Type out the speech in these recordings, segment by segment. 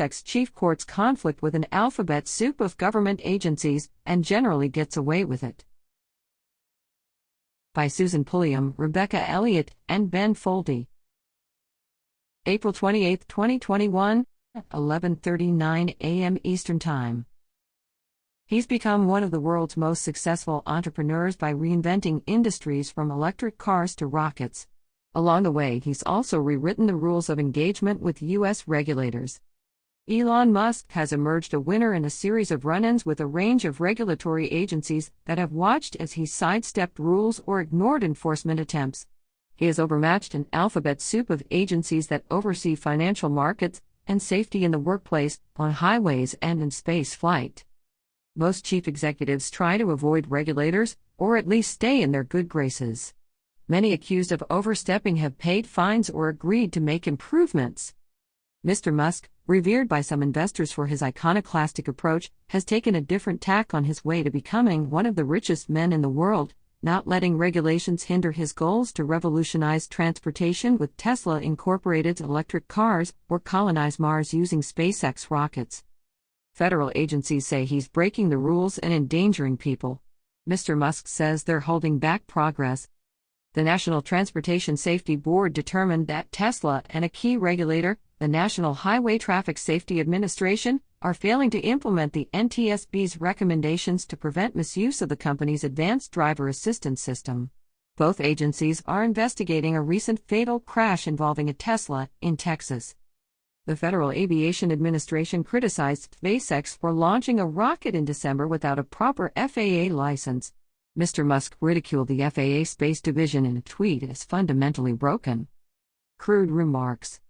SpaceX chief courts conflict with an alphabet soup of government agencies and generally gets away with it. By Susan Pulliam, Rebecca Elliott, and Ben Foldy. April 28, 2021, 11:39 a.m. Eastern Time. He's become one of the world's most successful entrepreneurs by reinventing industries from electric cars to rockets. Along the way, he's also rewritten the rules of engagement with U.S. regulators. Elon Musk has emerged a winner in a series of run-ins with a range of regulatory agencies that have watched as he sidestepped rules or ignored enforcement attempts. He has overmatched an alphabet soup of agencies that oversee financial markets and safety in the workplace, on highways, and in space flight. Most chief executives try to avoid regulators, or at least stay in their good graces. Many accused of overstepping have paid fines or agreed to make improvements. Mr. Musk, revered by some investors for his iconoclastic approach, has taken a different tack on his way to becoming one of the richest men in the world, not letting regulations hinder his goals to revolutionize transportation with Tesla Incorporated's electric cars or colonize Mars using SpaceX rockets. Federal agencies say he's breaking the rules and endangering people. Mr. Musk says they're holding back progress. The National Transportation Safety Board determined that Tesla and a key regulator, the National Highway Traffic Safety Administration, are failing to implement the NTSB's recommendations to prevent misuse of the company's advanced driver assistance system. Both agencies are investigating a recent fatal crash involving a Tesla in Texas. The Federal Aviation Administration criticized SpaceX for launching a rocket in December without a proper FAA license. Mr. Musk ridiculed the FAA Space Division in a tweet as fundamentally broken. Crude remarks.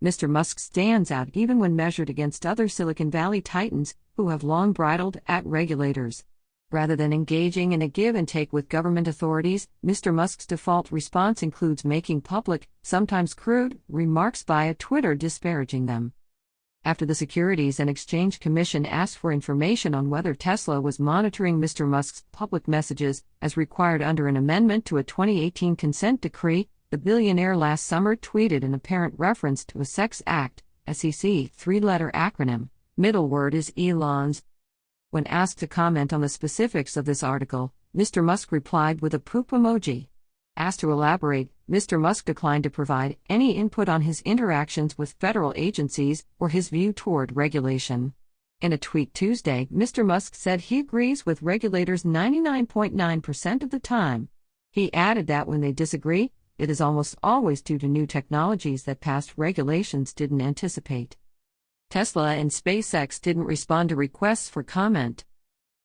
Mr. Musk stands out even when measured against other Silicon Valley titans who have long bridled at regulators. Rather than engaging in a give and take with government authorities, Mr. Musk's default response includes making public, sometimes crude, remarks via Twitter disparaging them. After the Securities and Exchange Commission asked for information on whether Tesla was monitoring Mr. Musk's public messages, as required under an amendment to a 2018 consent decree, the billionaire last summer tweeted an apparent reference to a sex act, SEC three-letter acronym. Middle word is Elon's. When asked to comment on the specifics of this article, Mr. Musk replied with a poop emoji. Asked to elaborate, Mr. Musk declined to provide any input on his interactions with federal agencies or his view toward regulation. In a tweet Tuesday, Mr. Musk said he agrees with regulators 99.9% of the time. He added that when they disagree, it is almost always due to new technologies that past regulations didn't anticipate. Tesla and SpaceX didn't respond to requests for comment.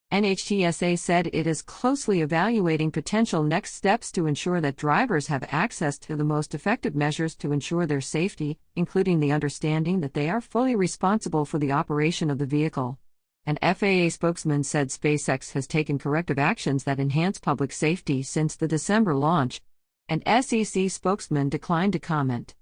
NHTSA said it is closely evaluating potential next steps to ensure that drivers have access to the most effective measures to ensure their safety, including the understanding that they are fully responsible for the operation of the vehicle. An FAA spokesman said SpaceX has taken corrective actions that enhance public safety since the December launch. An SEC spokesman declined to comment.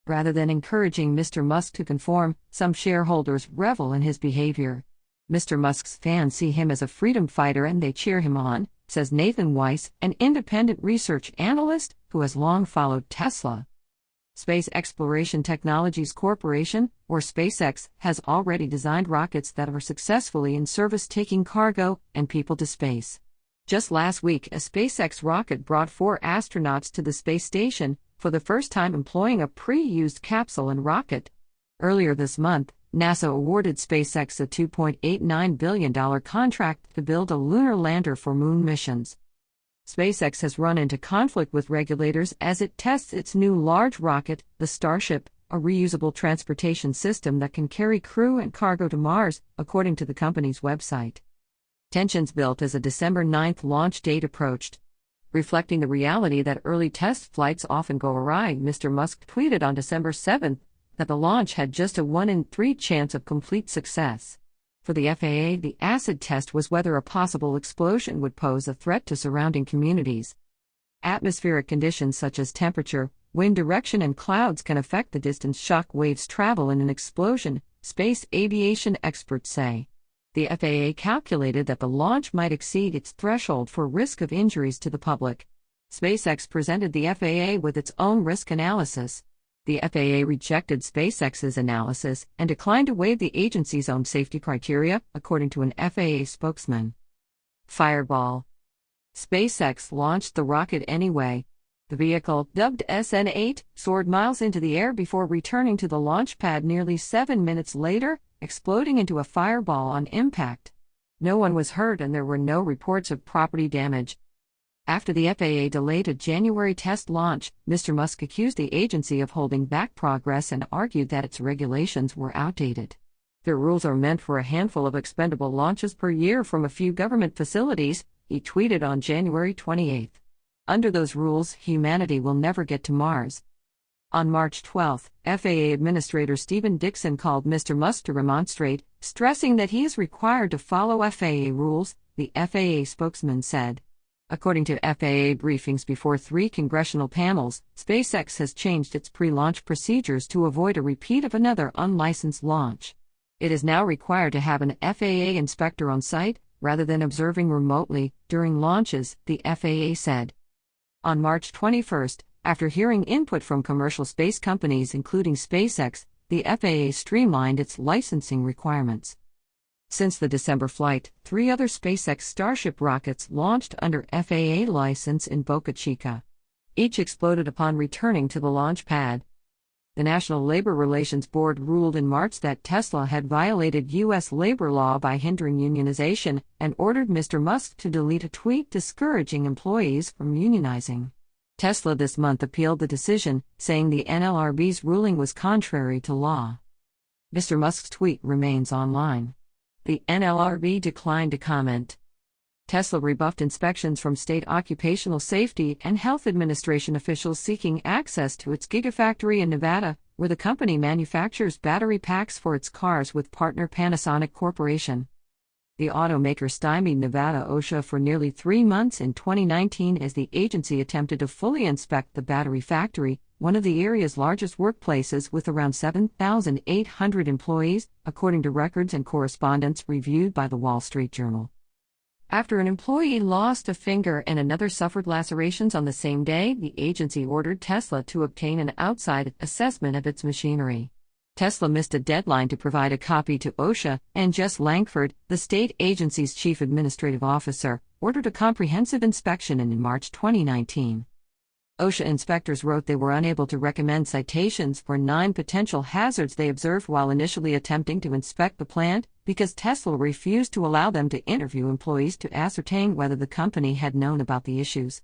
Rather than encouraging Mr. Musk to conform, some shareholders revel in his behavior. Mr. Musk's fans see him as a freedom fighter and they cheer him on, says Nathan Weiss, an independent research analyst who has long followed Tesla. Space Exploration Technologies Corporation, or SpaceX, has already designed rockets that are successfully in service taking cargo and people to space. Just last week, a SpaceX rocket brought 4 astronauts to the space station, for the first time employing a pre-used capsule and rocket. Earlier this month, NASA awarded SpaceX a $2.89 billion contract to build a lunar lander for moon missions. SpaceX has run into conflict with regulators as it tests its new large rocket, the Starship, a reusable transportation system that can carry crew and cargo to Mars, according to the company's website. Tensions built as a December 9 launch date approached. Reflecting the reality that early test flights often go awry, Mr. Musk tweeted on December 7 that the launch had just a 1 in 3 chance of complete success. For the FAA, the acid test was whether a possible explosion would pose a threat to surrounding communities. Atmospheric conditions such as temperature, wind direction, and clouds can affect the distance shock waves travel in an explosion, space aviation experts say. The FAA calculated that the launch might exceed its threshold for risk of injuries to the public. SpaceX presented the FAA with its own risk analysis. The FAA rejected SpaceX's analysis and declined to waive the agency's own safety criteria, according to an FAA spokesman. Fireball. SpaceX launched the rocket anyway. The vehicle, dubbed SN8, soared miles into the air before returning to the launch pad nearly 7 minutes later, exploding into a fireball on impact. No one was hurt and there were no reports of property damage. After the FAA delayed a January test launch, Mr. Musk accused the agency of holding back progress and argued that its regulations were outdated. Their rules are meant for a handful of expendable launches per year from a few government facilities, he tweeted on January 28. Under those rules, humanity will never get to Mars. On March 12, FAA Administrator Stephen Dixon called Mr. Musk to remonstrate, stressing that he is required to follow FAA rules, the FAA spokesman said. According to FAA briefings before 3 congressional panels, SpaceX has changed its pre-launch procedures to avoid a repeat of another unlicensed launch. It is now required to have an FAA inspector on site, rather than observing remotely, during launches, the FAA said. On March 21, after hearing input from commercial space companies including SpaceX, the FAA streamlined its licensing requirements. Since the December flight, 3 other SpaceX Starship rockets launched under FAA license in Boca Chica. Each exploded upon returning to the launch pad. The National Labor Relations Board ruled in March that Tesla had violated U.S. labor law by hindering unionization and ordered Mr. Musk to delete a tweet discouraging employees from unionizing. Tesla this month appealed the decision, saying the NLRB's ruling was contrary to law. Mr. Musk's tweet remains online. The NLRB declined to comment. Tesla rebuffed inspections from state occupational safety and health administration officials seeking access to its Gigafactory in Nevada, where the company manufactures battery packs for its cars with partner Panasonic Corporation. The automaker stymied Nevada OSHA for nearly 3 months in 2019 as the agency attempted to fully inspect the battery factory, one of the area's largest workplaces with around 7,800 employees, according to records and correspondence reviewed by the Wall Street Journal. After an employee lost a finger and another suffered lacerations on the same day, the agency ordered Tesla to obtain an outside assessment of its machinery. Tesla missed a deadline to provide a copy to OSHA, and Jess Langford, the state agency's chief administrative officer, ordered a comprehensive inspection in March 2019. OSHA inspectors wrote they were unable to recommend citations for 9 potential hazards they observed while initially attempting to inspect the plant, because Tesla refused to allow them to interview employees to ascertain whether the company had known about the issues.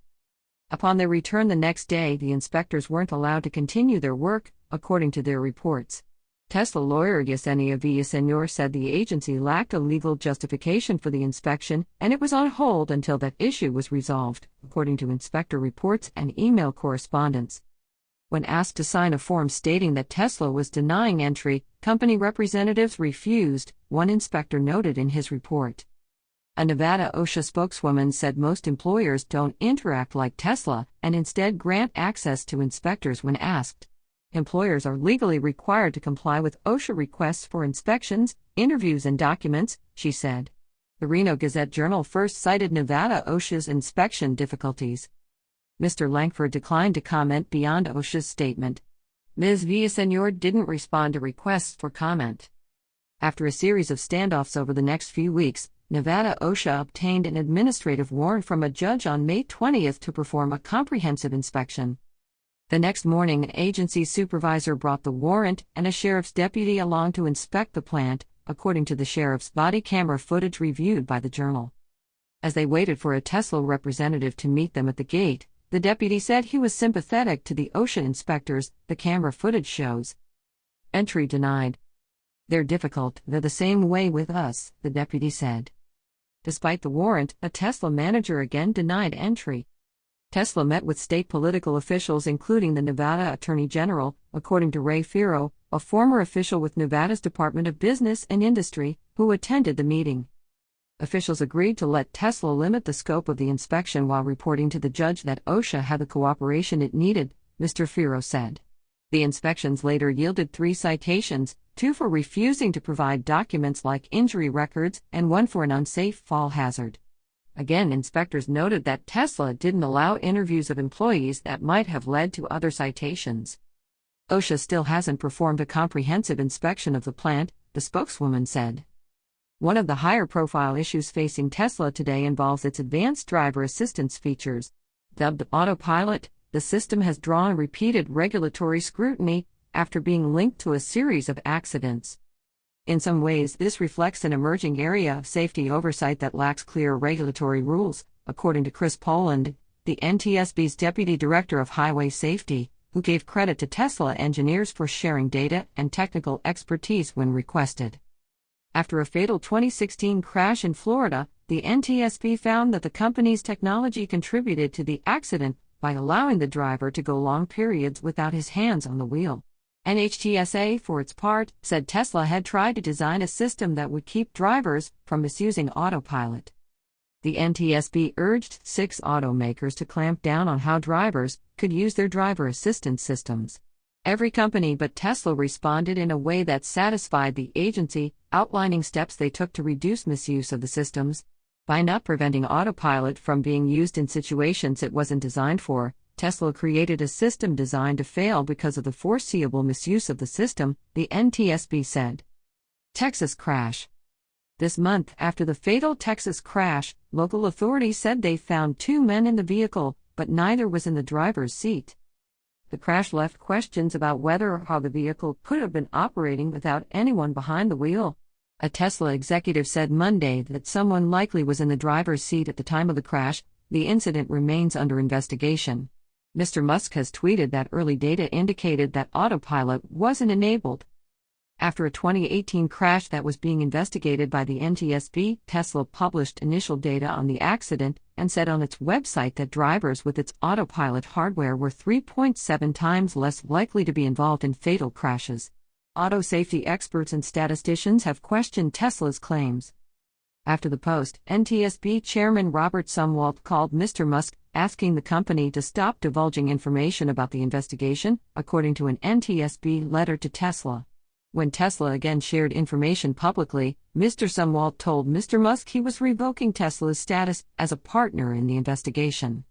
Upon their return the next day, the inspectors weren't allowed to continue their work, according to their reports. Tesla lawyer Yesenia Villaseñor said the agency lacked a legal justification for the inspection, and it was on hold until that issue was resolved, according to inspector reports and email correspondence. When asked to sign a form stating that Tesla was denying entry, company representatives refused, one inspector noted in his report. A Nevada OSHA spokeswoman said most employers don't interact like Tesla and instead grant access to inspectors when asked. Employers are legally required to comply with OSHA requests for inspections, interviews, and documents, she said. The Reno Gazette-Journal first cited Nevada OSHA's inspection difficulties. Mr. Langford declined to comment beyond OSHA's statement. Ms. Villaseñor didn't respond to requests for comment. After a series of standoffs over the next few weeks, Nevada OSHA obtained an administrative warrant from a judge on May 20 to perform a comprehensive inspection. The next morning, an agency supervisor brought the warrant and a sheriff's deputy along to inspect the plant, according to the sheriff's body camera footage reviewed by the Journal. As they waited for a Tesla representative to meet them at the gate, the deputy said he was sympathetic to the OSHA inspectors, the camera footage shows. Entry denied. They're difficult, they're the same way with us, the deputy said. Despite the warrant, a Tesla manager again denied entry. Tesla met with state political officials including the Nevada Attorney General, according to Ray Firo, a former official with Nevada's Department of Business and Industry, who attended the meeting. Officials agreed to let Tesla limit the scope of the inspection while reporting to the judge that OSHA had the cooperation it needed, Mr. Firo said. The inspections later yielded 3 citations, 2 for refusing to provide documents like injury records and 1 for an unsafe fall hazard. Again, inspectors noted that Tesla didn't allow interviews of employees that might have led to other citations. OSHA still hasn't performed a comprehensive inspection of the plant, the spokeswoman said. One of the higher-profile issues facing Tesla today involves its advanced driver assistance features. Dubbed Autopilot, the system has drawn repeated regulatory scrutiny after being linked to a series of accidents. In some ways, this reflects an emerging area of safety oversight that lacks clear regulatory rules, according to Chris Poland, the NTSB's Deputy Director of Highway Safety, who gave credit to Tesla engineers for sharing data and technical expertise when requested. After a fatal 2016 crash in Florida, the NTSB found that the company's technology contributed to the accident by allowing the driver to go long periods without his hands on the wheel. NHTSA, for its part, said Tesla had tried to design a system that would keep drivers from misusing Autopilot. The NTSB urged 6 automakers to clamp down on how drivers could use their driver assistance systems. Every company but Tesla responded in a way that satisfied the agency, outlining steps they took to reduce misuse of the systems. By not preventing Autopilot from being used in situations it wasn't designed for, Tesla created a system designed to fail because of the foreseeable misuse of the system, the NTSB said. Texas crash. This month, after the fatal Texas crash, local authorities said they found 2 men in the vehicle, but neither was in the driver's seat. The crash left questions about whether or how the vehicle could have been operating without anyone behind the wheel. A Tesla executive said Monday that someone likely was in the driver's seat at the time of the crash. The incident remains under investigation. Mr. Musk has tweeted that early data indicated that Autopilot wasn't enabled. After a 2018 crash that was being investigated by the NTSB, Tesla published initial data on the accident and said on its website that drivers with its Autopilot hardware were 3.7 times less likely to be involved in fatal crashes. Auto safety experts and statisticians have questioned Tesla's claims. After the post, NTSB Chairman Robert Sumwalt called Mr. Musk, asking the company to stop divulging information about the investigation, according to an NTSB letter to Tesla. When Tesla again shared information publicly, Mr. Sumwalt told Mr. Musk he was revoking Tesla's status as a partner in the investigation.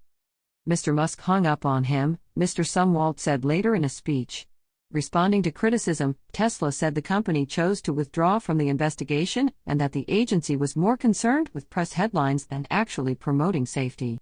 Mr. Musk hung up on him, Mr. Sumwalt said later in a speech. Responding to criticism, Tesla said the company chose to withdraw from the investigation and that the agency was more concerned with press headlines than actually promoting safety.